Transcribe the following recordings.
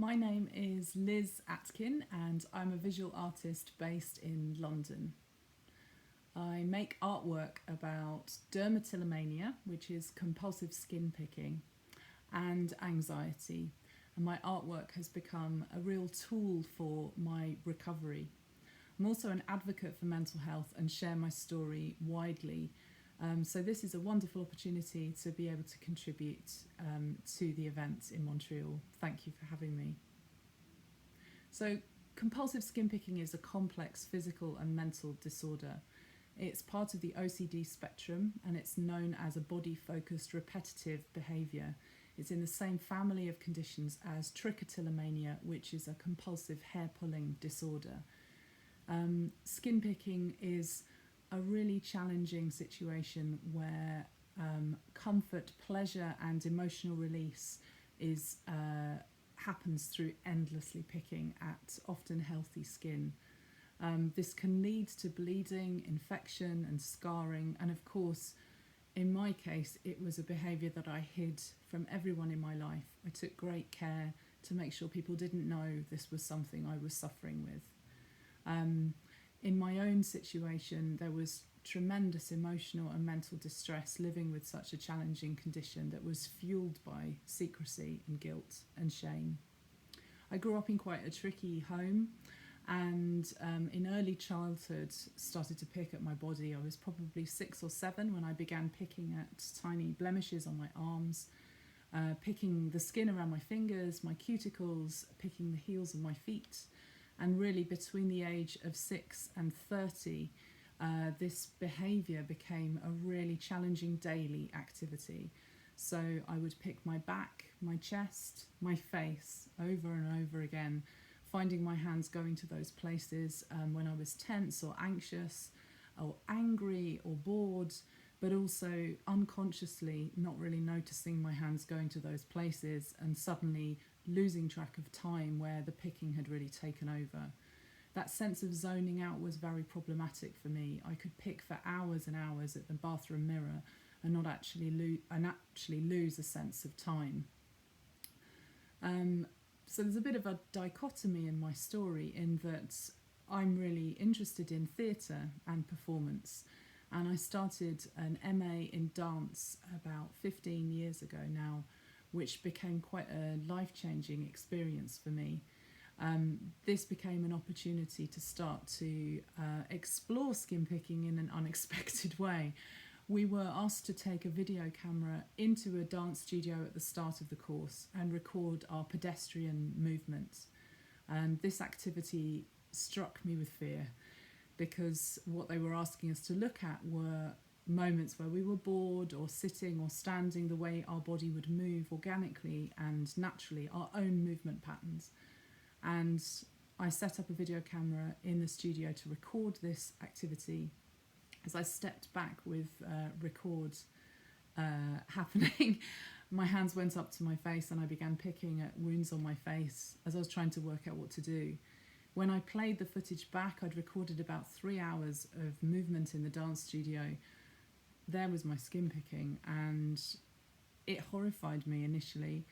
My name is Liz Atkin and I'm a visual artist based in London. I make artwork about dermatillomania, which is compulsive skin picking, and anxiety. And my artwork has become a real tool for my recovery. I'm also an advocate for mental health and share my story widely. So this is a wonderful opportunity to be able to contribute to the event in Montreal. Thank you for having me. So compulsive skin picking is a complex physical and mental disorder. It's part of the OCD spectrum and it's known as a body-focused repetitive behaviour. It's in the same family of conditions as trichotillomania, which is a compulsive hair-pulling disorder. Skin picking is a really challenging situation where comfort, pleasure and emotional release happens through endlessly picking at often healthy skin. This can lead to bleeding, infection and scarring, and of course in my case it was a behaviour that I hid from everyone in my life. I took great care to make sure people didn't know this was something I was suffering with. In my own situation, there was tremendous emotional and mental distress living with such a challenging condition that was fueled by secrecy and guilt and shame. I grew up in quite a tricky home and in early childhood started to pick at my body. I was probably 6 or 7 when I began picking at tiny blemishes on my arms, picking the skin around my fingers, my cuticles, picking the heels of my feet. And really between the age of 6 and 30, this behaviour became a really challenging daily activity. So I would pick my back, my chest, my face over and over again, finding my hands going to those places when I was tense or anxious or angry or bored, but also unconsciously not really noticing my hands going to those places and suddenly losing track of time where the picking had really taken over. That sense of zoning out was very problematic for me. I could pick for hours and hours at the bathroom mirror and not actually lose a sense of time. So there's a bit of a dichotomy in my story in that I'm really interested in theatre and performance, and I started an MA in dance about 15 years ago now, which became quite a life-changing experience for me. This became an opportunity to start to explore skin picking in an unexpected way. We were asked to take a video camera into a dance studio at the start of the course and record our pedestrian movements. And this activity struck me with fear because what they were asking us to look at were moments where we were bored or sitting or standing, the way our body would move organically and naturally, our own movement patterns. And I set up a video camera in the studio to record this activity. As I stepped back with record happening, my hands went up to my face and I began picking at wounds on my face as I was trying to work out what to do. When I played the footage back, I'd recorded about 3 hours of movement in the dance studio. There was my skin picking, and it horrified me initially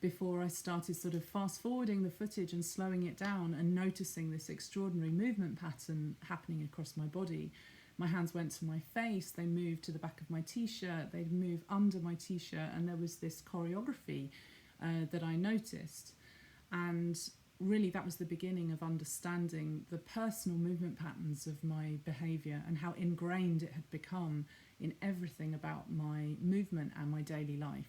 before I started sort of fast forwarding the footage and slowing it down and noticing this extraordinary movement pattern happening across my body. My hands went to my face, they moved to the back of my t-shirt, they'd move under my t-shirt, and there was this choreography that I noticed. And really that was the beginning of understanding the personal movement patterns of my behaviour and how ingrained it had become in everything about my movement and my daily life.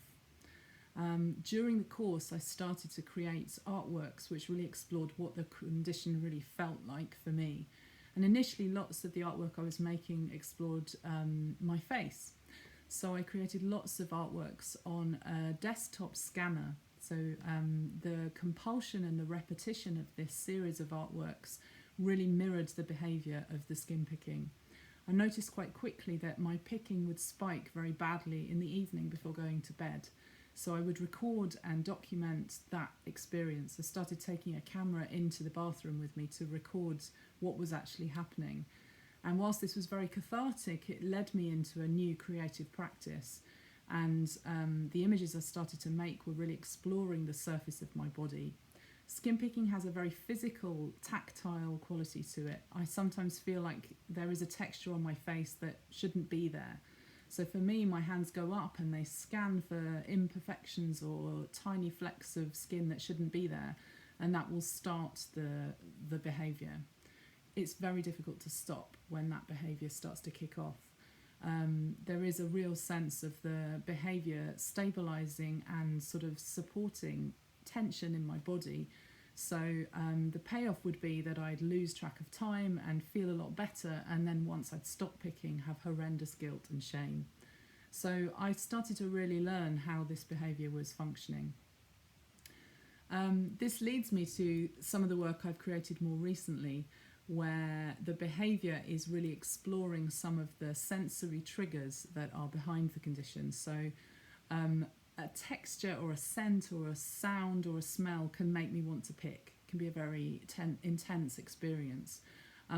During the course I started to create artworks which really explored what the condition really felt like for me. And initially lots of the artwork I was making explored my face. So I created lots of artworks on a desktop scanner. So the compulsion and the repetition of this series of artworks really mirrored the behaviour of the skin picking. I noticed quite quickly that my picking would spike very badly in the evening before going to bed. So I would record and document that experience. I started taking a camera into the bathroom with me to record what was actually happening. And whilst this was very cathartic, it led me into a new creative practice. And the images I started to make were really exploring the surface of my body. Skin picking has a very physical, tactile quality to it. I sometimes feel like there is a texture on my face that shouldn't be there. So for me, my hands go up and they scan for imperfections or tiny flecks of skin that shouldn't be there, and that will start the behaviour. It's very difficult to stop when that behaviour starts to kick off. There is a real sense of the behaviour stabilising and sort of supporting tension in my body. So the payoff would be that I'd lose track of time and feel a lot better, and then once I'd stop picking, have horrendous guilt and shame. So I started to really learn how this behaviour was functioning. This leads me to some of the work I've created more recently, where the behaviour is really exploring some of the sensory triggers that are behind the condition. So a texture or a scent or a sound or a smell can make me want to pick. It can be a very intense experience.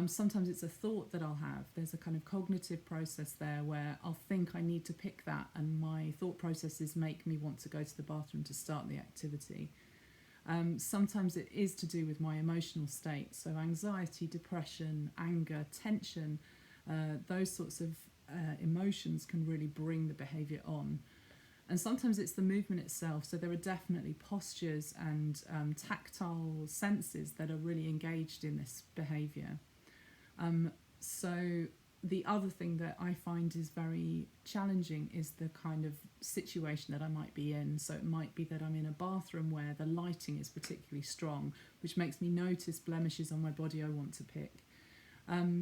Sometimes it's a thought that I'll have. There's a kind of cognitive process there where I'll think I need to pick that, and my thought processes make me want to go to the bathroom to start the activity. Sometimes it is to do with my emotional state, so anxiety, depression, anger, tension, those sorts of emotions can really bring the behaviour on. And sometimes it's the movement itself, so there are definitely postures and tactile senses that are really engaged in this behaviour. So the other thing that I find is very challenging is the kind of situation that I might be in. So it might be that I'm in a bathroom where the lighting is particularly strong, which makes me notice blemishes on my body I want to pick.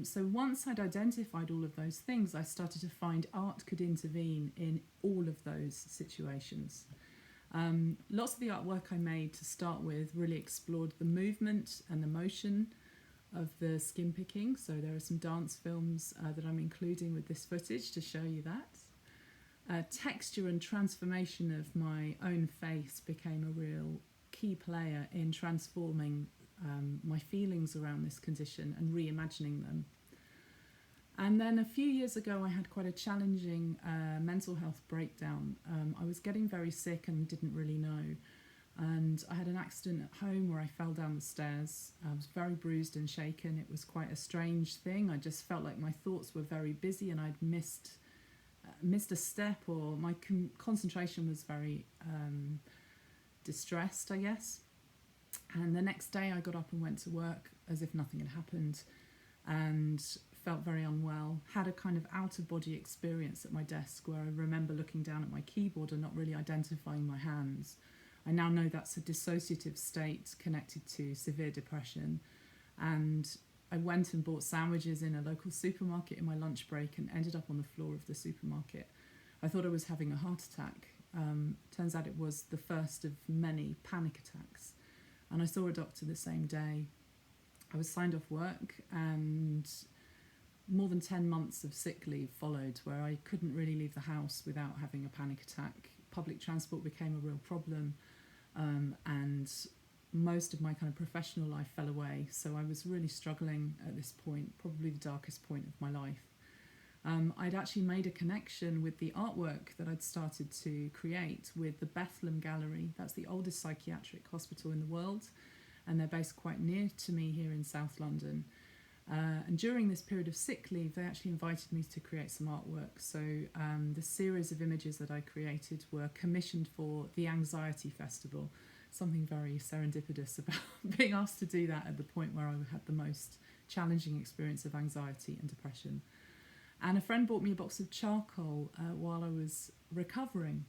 So once I'd identified all of those things, I started to find art could intervene in all of those situations. Lots of the artwork I made to start with really explored the movement and the motion of the skin picking. So there are some dance films that I'm including with this footage to show you that. Texture and transformation of my own face became a real key player in transforming my feelings around this condition and reimagining them. And then a few years ago I had quite a challenging mental health breakdown. I was getting very sick and didn't really know. And I had an accident at home where I fell down the stairs. I was very bruised and shaken. It was quite a strange thing. I just felt like my thoughts were very busy and I'd missed a step, or my concentration was very distressed, I guess. And the next day I got up and went to work as if nothing had happened and felt very unwell. Had a kind of out-of-body experience at my desk where I remember looking down at my keyboard and not really identifying my hands. I now know that's a dissociative state connected to severe depression. And I went and bought sandwiches in a local supermarket in my lunch break and ended up on the floor of the supermarket. I thought I was having a heart attack. Turns out it was the first of many panic attacks. And I saw a doctor the same day. I was signed off work, and more than 10 months of sick leave followed where I couldn't really leave the house without having a panic attack. Public transport became a real problem, and most of my kind of professional life fell away. So I was really struggling at this point, probably the darkest point of my life. I'd actually made a connection with the artwork that I'd started to create with the Bethlehem Gallery. That's the oldest psychiatric hospital in the world, and they're based quite near to me here in South London. And during this period of sick leave, they actually invited me to create some artwork. So the series of images that I created were commissioned for the Anxiety Festival. Something very serendipitous about being asked to do that at the point where I had the most challenging experience of anxiety and depression. And a friend bought me a box of charcoal while I was recovering,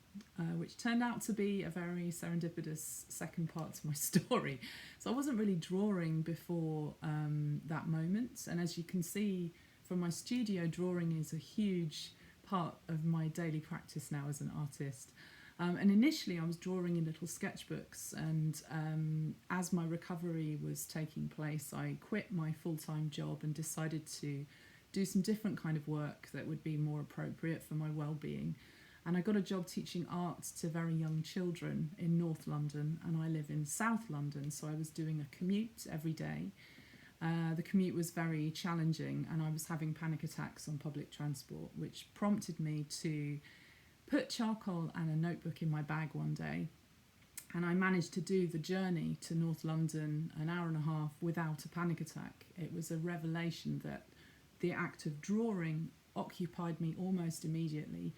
which turned out to be a very serendipitous second part to my story. So I wasn't really drawing before that moment. And as you can see from my studio, drawing is a huge part of my daily practice now as an artist. And initially I was drawing in little sketchbooks, and as my recovery was taking place, I quit my full-time job and decided to do some different kind of work that would be more appropriate for my well-being. And I got a job teaching art to very young children in North London, and I live in South London, so I was doing a commute every day. The commute was very challenging, and I was having panic attacks on public transport, which prompted me to put charcoal and a notebook in my bag one day And I managed to do the journey to North London, an hour and a half, without a panic attack. It was a revelation that the act of drawing occupied me almost immediately,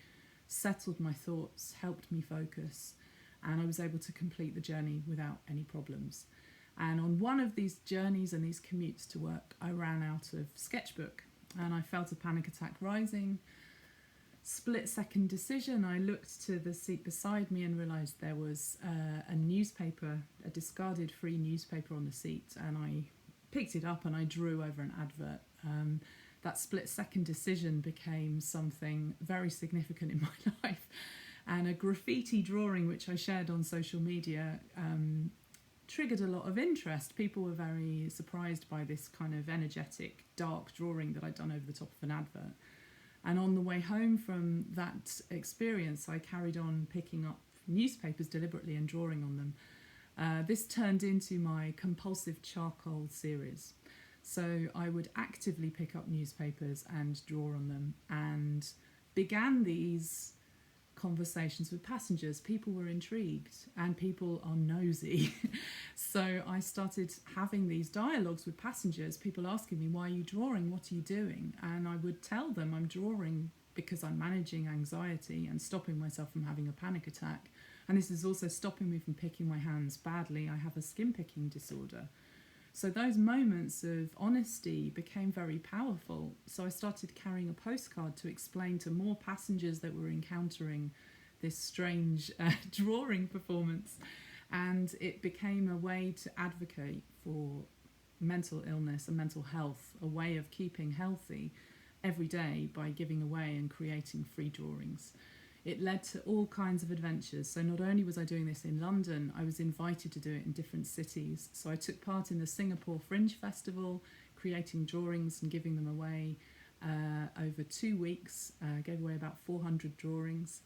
settled my thoughts, helped me focus, and I was able to complete the journey without any problems. And on one of these journeys and these commutes to work, I ran out of sketchbook and I felt a panic attack rising. Split-second decision, I looked to the seat beside me and realised there was a newspaper, a discarded free newspaper on the seat, and I picked it up and I drew over an advert. That split-second decision became something very significant in my life, and a graffiti drawing which I shared on social media triggered a lot of interest. People were very surprised by this kind of energetic, dark drawing that I'd done over the top of an advert. And on the way home from that experience, I carried on picking up newspapers deliberately and drawing on them. This turned into my compulsive charcoal series. So I would actively pick up newspapers and draw on them, and began these conversations with passengers. People were intrigued and people are nosy. So I started having these dialogues with passengers, people asking me, why are you drawing? What are you doing? And I would tell them I'm drawing because I'm managing anxiety and stopping myself from having a panic attack. And this is also stopping me from picking my hands badly. I have a skin picking disorder. So those moments of honesty became very powerful. So I started carrying a postcard to explain to more passengers that were encountering this strange drawing performance. And it became a way to advocate for mental illness and mental health, a way of keeping healthy every day by giving away and creating free drawings. It led to all kinds of adventures. So not only was I doing this in London, I was invited to do it in different cities. So I took part in the Singapore Fringe Festival, creating drawings and giving them away over 2 weeks. Gave away about 400 drawings.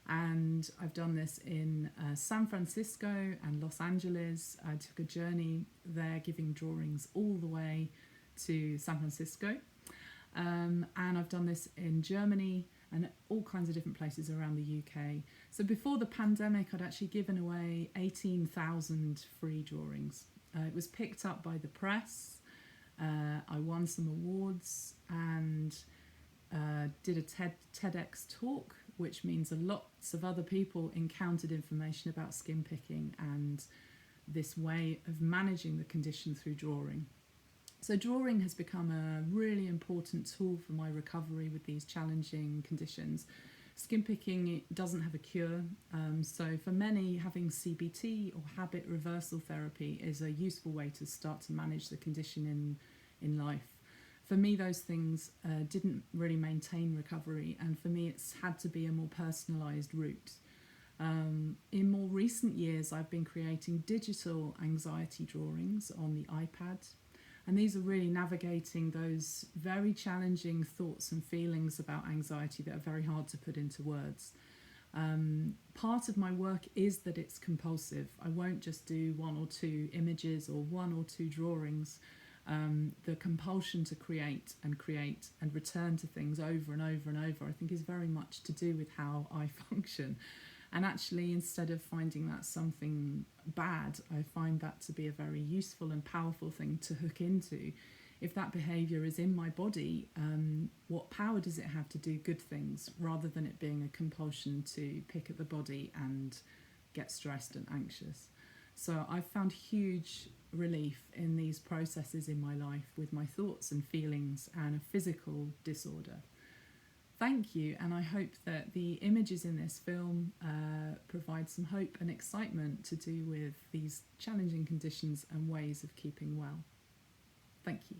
And I've done this in San Francisco and Los Angeles. I took a journey there giving drawings all the way to San Francisco. And I've done this in Germany and all kinds of different places around the UK. So before the pandemic, I'd actually given away 18,000 free drawings. It was picked up by the press. I won some awards and did a TEDx talk, which means lots of other people encountered information about skin picking and this way of managing the condition through drawing. So drawing has become a really important tool for my recovery with these challenging conditions. Skin picking doesn't have a cure, so for many, having CBT or habit reversal therapy is a useful way to start to manage the condition in life. For me, those things didn't really maintain recovery, and for me it's had to be a more personalised route. In more recent years, I've been creating digital anxiety drawings on the iPad. And these are really navigating those very challenging thoughts and feelings about anxiety that are very hard to put into words. Part of my work is that it's compulsive. I won't just do 1 or 2 images or 1 or 2 drawings. The compulsion to create and return to things over and over and over, I think, is very much to do with how I function. And actually, instead of finding that something bad, I find that to be a very useful and powerful thing to hook into. If that behaviour is in my body, what power does it have to do good things, rather than it being a compulsion to pick at the body and get stressed and anxious? So I've found huge relief in these processes in my life with my thoughts and feelings and a physical disorder. Thank you, and I hope that the images in this film provide some hope and excitement to do with these challenging conditions and ways of keeping well. Thank you.